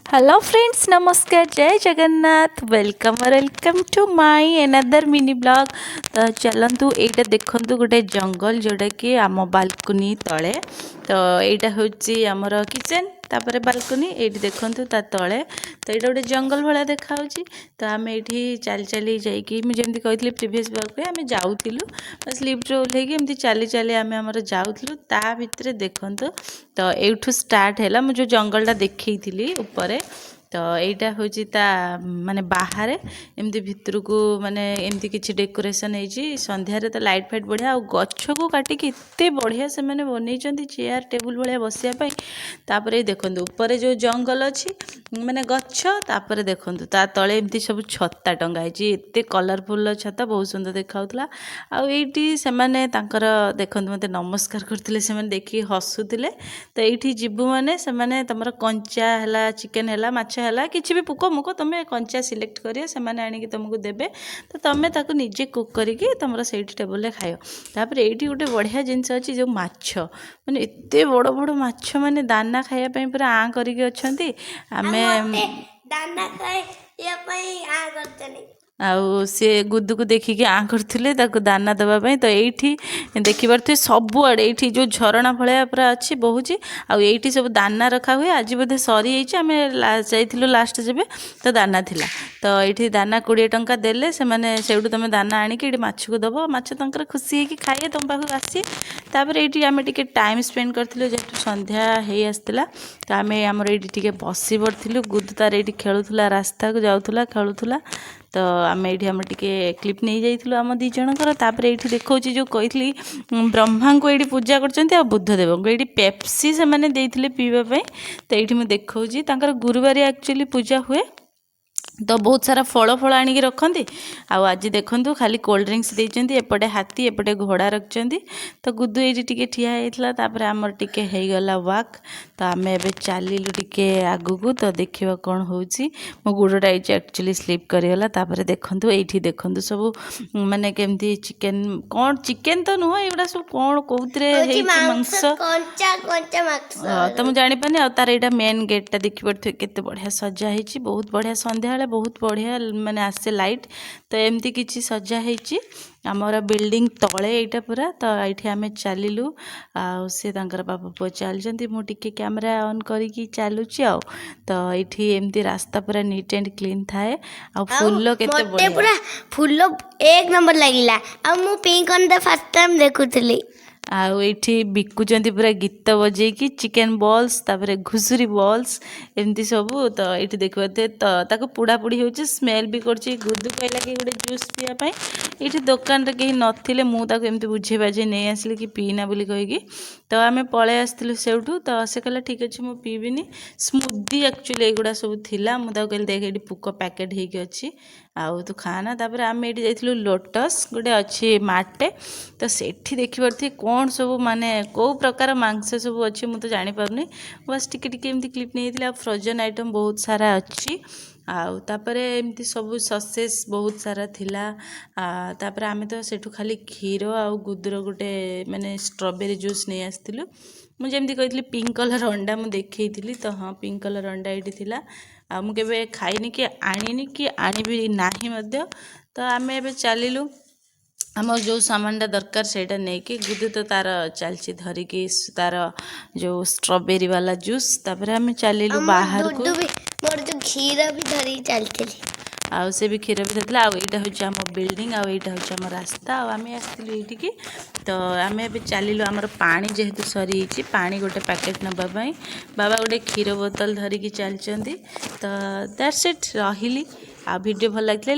Hello friends, नमस्कार, जय Jagannath. Welcome to my another mini blog. तो चलतु एटा देखंतु गोटे जंगल जोटा कि आम बालकनी तले। तो एटा होची हमर किचन, तापर बालकनी एटी देखंतु ता तले। तो एटा गोटे जंगल भला देखा होची। तो आम एठी चली चली जाइकी मु जेमती कहितली प्रीवियस ब्लॉग पे आम जाउतिलु, बस लिफ्ट रे ओल्हेकी एमती चली चली आम हमर जाउतिलु। ता भितरे देखंतु तो एठू स्टार्ट हैला मु जो जंगलटा देखैथिली ऊपर। तो এইটা হচ্ছে তা মানে বাহারে এমতি ভিতরକୁ মানে এমতি কিছু ডেকোরেশন ହେଇଛି। ସନ୍ଧ୍ୟାରେ ତ ଲାଇଟ୍ ଫାଇଟ୍ ବଢ଼ିଆ, ଆଉ ଗଛକୁ କାଟିକି ଏତେ ବଢ଼ିଆ ସେମାନେ ବନେଇଛନ୍ତି ଚେୟାର ଟେବୁଲ୍ ଭଳିଆ ବସିବା ପାଇଁ। ତାପରେ ଦେଖନ୍ତୁ ଉପରେ ଯେଉଁ ଜଙ୍ଗଲ ଅଛି ମାନେ ଗଛ, ତାପରେ ଦେଖନ୍ତୁ ତା ତଳେ ଏମତି ସବୁ ଛତା ଟଙ୍ଗା ହେଇଛି। ଏତେ କଲରଫୁଲ ଛତା, ବହୁତ ସୁନ୍ଦର ଦେଖାଉଥିଲା। ଆଉ ଏଇଠି ସେମାନେ ତାଙ୍କର ଦେଖନ୍ତୁ ମୋତେ ନମସ୍କାର କରୁଥିଲେ, ସେମାନେ ଦେଖିକି ହସୁଥିଲେ। ତ ଏଇଠି ଯିବୁ ମାନେ ସେମାନେ ତମର କଞ୍ଚା ହେଲା ଚିକେନ୍ ହେଲା ମାଛ ହେଲା କିଛି ବି ପୋକ ମୁକ ତମେ କଞ୍ଚା ସିଲେକ୍ଟ କରିବ, ସେମାନେ ଆଣିକି ତମକୁ ଦେବେ। ତ ତମେ ତାକୁ ନିଜେ କୁକ୍ କରିକି ତମର ସେଇଠି ଟେବୁଲରେ ଖାଇବ। ତାପରେ ଏଇଠି ଗୋଟେ ବଢ଼ିଆ ଜିନିଷ ଅଛି, ଯେଉଁ ମାଛ ମାନେ ଏତେ ବଡ଼ ବଡ଼ ମାଛ ମାନେ ଦାନା ଖାଇବା ପାଇଁ ପୁରା ଆଁ କରିକି ଅଛନ୍ତି। ଆମେ ଦାନା ଖାଇବା ପାଇଁ ଆଁ କରୁଛନ୍ତି। ଆଉ ସେ ଗୁଦୁକୁ ଦେଖିକି ଆଁ କରୁଥିଲେ ତାକୁ ଦାନା ଦେବା ପାଇଁ। ତ ଏଇଠି ଦେଖିପାରୁଥିବେ ସବୁଆଡ଼େ ଏଇଠି ଯେଉଁ ଝରଣା ଭଳିଆ ପୁରା ଅଛି ବହୁଛି। ଆଉ ଏଇଠି ସବୁ ଦାନା ରଖା ହୁଏ। ଆଜି ବୋଧେ ସରିଯାଇଛି, ଆମେ ଯାଇଥିଲୁ ଲାଷ୍ଟ ଯେବେ ତ ଦାନା ଥିଲା। ତ ଏଇଠି ଦାନା 20 ଟଙ୍କା ଦେଲେ ସେମାନେ ସେଇଠୁ ତମେ ଦାନା ଆଣିକି ଏଇଠି ମାଛକୁ ଦେବ, ମାଛ ତାଙ୍କର ଖୁସି ହେଇକି ଖାଇବେ, ତମ ପାଖକୁ ଆସିବେ। ତାପରେ ଏଇଠି ଆମେ ଟିକେ ଟାଇମ୍ ସ୍ପେଣ୍ଡ କରିଥିଲୁ, ଯେହେତୁ ସନ୍ଧ୍ୟା ହେଇ ଆସିଥିଲା। ତ ଆମେ ଆମର ଏଇଠି ଟିକେ ବସି ପଡ଼ିଥିଲୁ। ଗୁଦୁ ତାର ଏଇଠି ଖେଳୁଥିଲା, ରାସ୍ତାକୁ ଯାଉଥିଲା ଖେଳୁଥିଲା। ତ ଆମେ ଏଇଠି ଆମର ଟିକେ କ୍ଲିପ୍ ନେଇଯାଇଥିଲୁ ଆମ ଦୁଇ ଜଣଙ୍କର। ତାପରେ ଏଇଠି ଦେଖାଉଛି ଯେଉଁ କହିଥିଲି ବ୍ରହ୍ମାଙ୍କୁ ଏଇଠି ପୂଜା କରୁଛନ୍ତି, ଆଉ ବୁଦ୍ଧଦେବଙ୍କୁ ଏଇଠି ପେପ୍ସି ସେମାନେ ଦେଇଥିଲେ ପିଇବା ପାଇଁ। ତ ଏଇଠି ମୁଁ ଦେଖାଉଛି ତାଙ୍କର ଗୁରୁବାରିଆ ଆକ୍ଚୁଆଲି ପୂଜା ହୁଏ। ତ ବହୁତ ସାରା ଫଳ ଆଣିକି ରଖନ୍ତି। ଆଉ ଆଜି ଦେଖନ୍ତୁ ଖାଲି କୋଲ୍ଡ ଡ୍ରିଙ୍କସ୍ ଦେଇଛନ୍ତି। ଏପଟେ ହାତୀ, ଏପଟେ ଘୋଡ଼ା ରଖିଛନ୍ତି। ତ ଗୁଦୁ ଏଇଠି ଟିକେ ଠିଆ ହେଇଥିଲା। ତାପରେ ଆମର ଟିକେ ହେଇଗଲା ୱାକ୍। ତ ଆମେ ଏବେ ଚାଲିଲୁ ଟିକେ ଆଗକୁ, ତ ଦେଖିବା କ'ଣ ହେଉଛି। ମୋ ଗୋଡ଼ଟା ଏଇଠି ଆକ୍ଚୁଆଲି ସ୍ଲିପ୍ କରିଗଲା। ତାପରେ ଦେଖନ୍ତୁ ଏଇଠି ଦେଖନ୍ତୁ ସବୁ ମାନେ କେମିତି ଚିକେନ୍, କ'ଣ ଚିକେନ୍ ତ ନୁହଁ, ଏଗୁଡ଼ା ସବୁ କ'ଣ କେଉଁଥିରେ ହେଇଛି ମାଂସ। ତ ମୁଁ ଜାଣିପାରୁନି। ଆଉ ତାର ଏଇଟା ମେନ୍ ଗେଟ୍ଟା ଦେଖିପାରୁଥିବେ କେତେ ବଢ଼ିଆ ସଜା ହେଇଛି, ବହୁତ ବଢ଼ିଆ। ସନ୍ଧ୍ୟାବେଳେ ବହୁତ ବଢ଼ିଆ ମାନେ ଆସେ ଲାଇଟ୍। ତ ଏମିତି କିଛି ସଜା ହେଇଛି ଆମର ବିଲ୍ଡିଂ ତଳେ ଏଇଟା ପୁରା। ତ ଏଇଠି ଆମେ ଚାଲିଲୁ, ଆଉ ସେ ତାଙ୍କର ବାପା ପୁଅ ଚାଲିଛନ୍ତି, ମୁଁ ଟିକେ କ୍ୟାମେରା ଅନ୍ କରିକି ଚାଲୁଛି। ଆଉ ତ ଏଇଠି ଏମିତି ରାସ୍ତା ପୁରା ନିଟ୍ ଆଣ୍ଡ କ୍ଲିନ୍ ଥାଏ। ଆଉ ଫୁଲ କେତେ ବଢ଼ିଆ, ପୁରା ଫୁଲ ଏକ ନମ୍ବର ଲାଗିଲା। ଆଉ ମୁଁ ପିଙ୍କ କର୍ଣ୍ଣଟା ଫାର୍ଷ୍ଟ ଟାଇମ୍ ଦେଖୁଥିଲି। ଆଉ ଏଇଠି ବିକୁଛନ୍ତି ପୁରା ଗୀତ ବଜେଇକି ଚିକେନ୍ ବଲ୍ସ, ତାପରେ ଘୁଷୁରୀ ବଲ୍ସ ଏମିତି ସବୁ। ତ ଏଇଠି ଦେଖିପାରୁଥିବେ ତ ତାକୁ ପୋଡ଼ାପୋଡ଼ି ହେଉଛି, ସ୍ମେଲ୍ ବି କରୁଛି। ଗୁଦୁ କହିଲା କି ଗୋଟେ ଜୁସ୍ ପିଇବା ପାଇଁ। ଏଇଠି ଦୋକାନରେ କେହି ନଥିଲେ, ମୁଁ ତାକୁ ଏମିତି ବୁଝେଇ ବାଝେଇ ନେଇ ଆସିଲି କି ପିଇନା ବୋଲି କହିକି। ତ ଆମେ ପଳେଇ ଆସିଥିଲୁ ସେଇଠୁ। ତ ସେ କହିଲା ଠିକ୍ ଅଛି ମୁଁ ପିଇବିନି। ସ୍ମୁଦି ଆକ୍ଚୁଆଲି ଏଇଗୁଡ଼ା ସବୁ ଥିଲା। ମୁଁ ତାକୁ କହିଲି ଦେଖ ଏଇଠି ପୋକ ପ୍ୟାକେଟ୍ ହେଇକି ଅଛି, ଆଉ ତୁ ଖାନା। ତାପରେ ଆମେ ଏଇଠି ଯାଇଥିଲୁ ଲୋଟସ୍, ଗୋଟେ ଅଛି ମାର୍ଟଟେ। ତ ସେଠି ଦେଖିପାରୁଥିବେ କ'ଣ ସବୁ ମାନେ କେଉଁ ପ୍ରକାର ମାଂସ ସବୁ ଅଛି ମୁଁ ତ ଜାଣିପାରୁନି। ବାସ୍ ଟିକେ ଟିକେ ଏମିତି କ୍ଲିପ୍ ନେଇଥିଲି। ଆଉ ଫ୍ରୋଜେନ୍ ଆଇଟମ୍ ବହୁତ ସାରା ଅଛି। ଆଉ ତାପରେ ଏମିତି ସବୁ ସସେସ୍ ବହୁତ ସାରା ଥିଲା। ତାପରେ ଆମେ ତ ସେଠୁ ଖାଲି କ୍ଷୀର ଆଉ ଗୁଦୁର ଗୋଟେ ମାନେ ଷ୍ଟ୍ରବେରୀ ଜୁସ୍ ନେଇ ଆସିଥିଲୁ। ମୁଁ ଯେମିତି କହିଥିଲି ପିଙ୍କ କଲର୍ ଅଣ୍ଡା ମୁଁ ଦେଖେଇଥିଲି, ତ ହଁ ପିଙ୍କ କଲର୍ ଅଣ୍ଡା ଏଇଠି ଥିଲା। ଆଉ ମୁଁ କେବେ ଖାଇନି କି ଆଣିନି କି ଆଣିବି ନାହିଁ ମଧ୍ୟ। ତ ଆମେ ଏବେ ଚାଲିଲୁ ଆମର ଯେଉଁ ସାମାନଟା ଦରକାର ସେଇଟା ନେଇକି। ଗୁଦୁ ତ ତାର ଚାଲିଛି ଧରିକି ତାର ଯେଉଁ ଷ୍ଟ୍ରବେରୀ ବାଲା ଜୁସ୍। ତାପରେ ଆମେ ଚାଲିଲୁ ବାହାରକୁ। ମୋର ଯେଉଁ କ୍ଷୀର ବି ଧରିକି ଚାଲିଥିଲି, ଆଉ ସେ ବି କ୍ଷୀର ବି ଧରିଥିଲା। ଆଉ ଏଇଟା ହେଉଛି ଆମ ବିଲ୍ଡିଂ, ଆଉ ଏଇଟା ହେଉଛି ଆମ ରାସ୍ତା। ଆଉ ଆମେ ଆସିଥିଲୁ ଏଇଠିକି। ତ ଆମେ ଏବେ ଚାଲିଲୁ, ଆମର ପାଣି ଯେହେତୁ ସରିଯାଇଛି, ପାଣି ଗୋଟେ ପ୍ୟାକେଟ୍ ନେବା ପାଇଁ ବାବା ଗୋଟେ କ୍ଷୀର ବୋତଲ ଧରିକି ଚାଲିଛନ୍ତି। ତ ଦ୍ୟାଟ୍ସ ଇଟ୍, ରହିଲି। ଆଉ ଭିଡ଼ିଓ ଭଲ ଲାଗିଥିଲେ